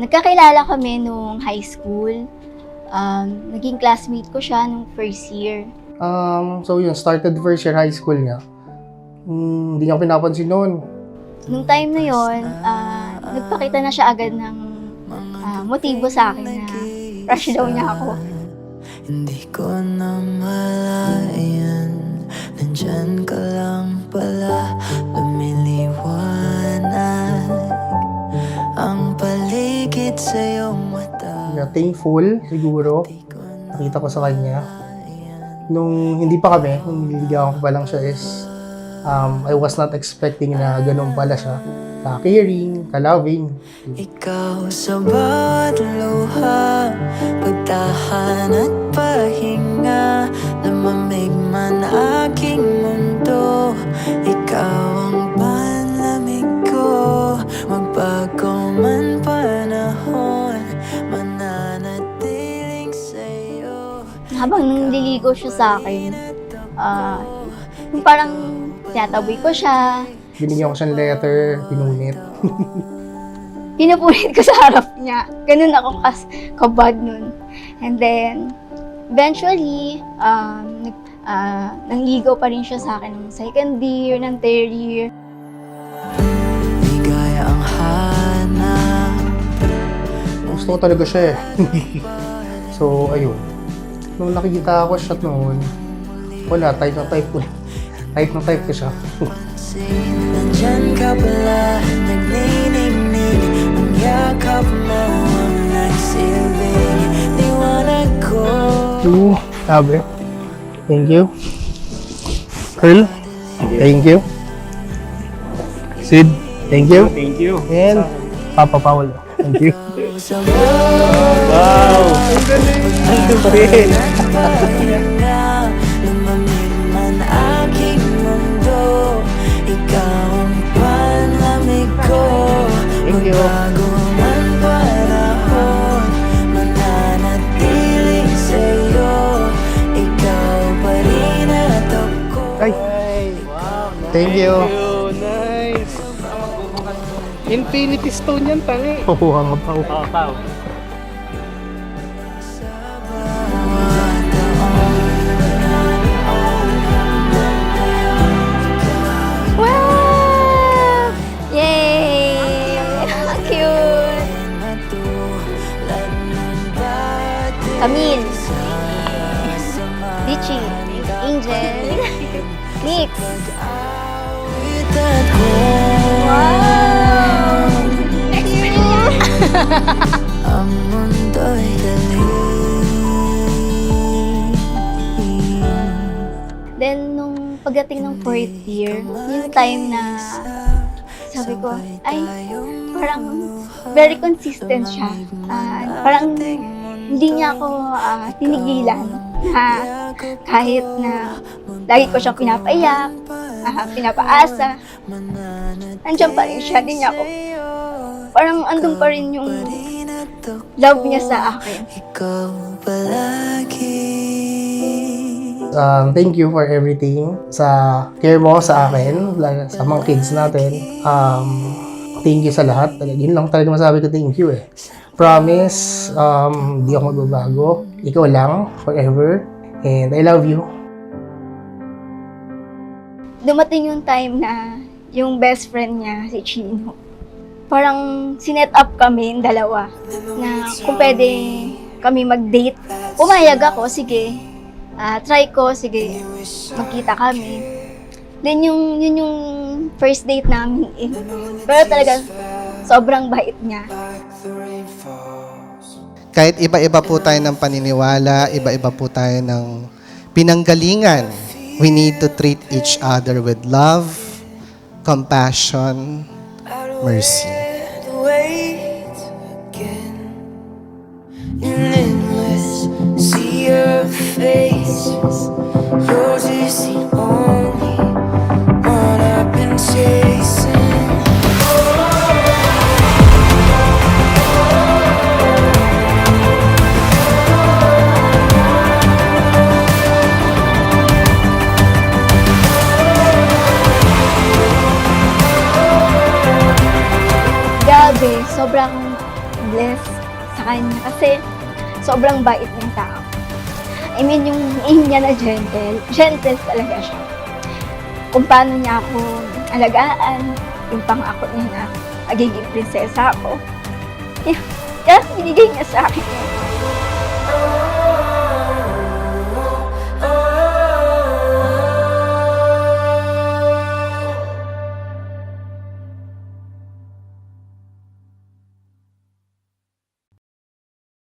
Nagkakilala kami nung high school. Naging classmate ko siya nung first year. So yun, started first year high school niya. Hindi niya ako pinapansin noon. Nung time na yon, nagpakita na siya agad ng motibo sa akin na crush daw niya ako. Hindi ko na malayan, nandyan ka lang pala, lumiliwanag ang paligid sa iyong mata. Thankful siguro, nakita ko sa kanya. Nung hindi pa kami, nung nililigawan ko pa lang siya is, I was not expecting na ganun pala siya. Ka-caring, ka-loving. Ikaw sa bawat luha, pagtahan at pahinga, lamamig man aking mundo. Ikaw ang panlamig ko, magbago man panahon, mananatiling sa'yo. Habang nililigo siya sa akin, yung parang tinataboy ko siya, Binigyan ko siyang letter, pinunit. pinupunit ko sa harap niya. Ganun ako kabad nun. And then, eventually, nangligaw pa rin siya sa akin ng second year, ng third year. Ligaya ang hanap. Gusto ko talaga siya eh. So, ayun. Nung nakikita ko siya noon, wala, type na type ko siya. Nandyan ka pala, nagniningning, ang yakap mo ang nagsilbing liwanag ko. Sabi. Thank you. Pearl, thank you. Sid, thank you. Thank you. And Papa Paul, thank you. Wow! Ang galing! Ang galing! Lumamig man aking mundo, ikaw ang panlamig ko. Thank you. Magbago man panahon, mananatiling sa'yo. Ikaw pa rin at ako. Ay, thank you. Nice! Infinity Stone yan, tangi. Kukuha nga pa. Pau. Wow! Yay! Cute! Camille, Richie, Angel, Nix. Wow! Ang mundo'y dali. Then, nung pagdating ng fourth year, yung time na sabi ko, ay, parang very consistent siya. Parang hindi niya ako tinigilan na kahit na lagi ko siyang pinapaiyak, pinapaasa, nandiyan pa rin siya, di niya ako, parang andun pa rin yung love niya sa akin. Ikaw palagi. Thank you for everything. Sa care mo sa akin, sa mga kids natin. Thank you sa lahat. Yun lang talaga masabi ko, thank you eh. Promise, hindi ako magbabago. Ikaw lang, forever. And I love you. Dumating yung time na yung best friend niya, si Chino, parang sinet up kami yung dalawa na kung pwede kami mag-date. Pumayag ako, sige. Try ko, sige, magkita kami. Then yun yung first date namin eh. Pero talaga, sobrang bait niya. Kahit iba-iba po tayo ng paniniwala, iba-iba po tayo ng pinanggalingan, we need to treat each other with love, compassion, mercy. Wait again. An endless sea of faces. Yours is the only one I've been chasing. Grabe, sobrang blessed Kasi sobrang bait ng tao. I mean, yung name niya na gentle talaga siya. Kung paano niya ako alagaan, yung pangako niya na magiging prinsesa ako. Kaya binigay niya sa akin yun.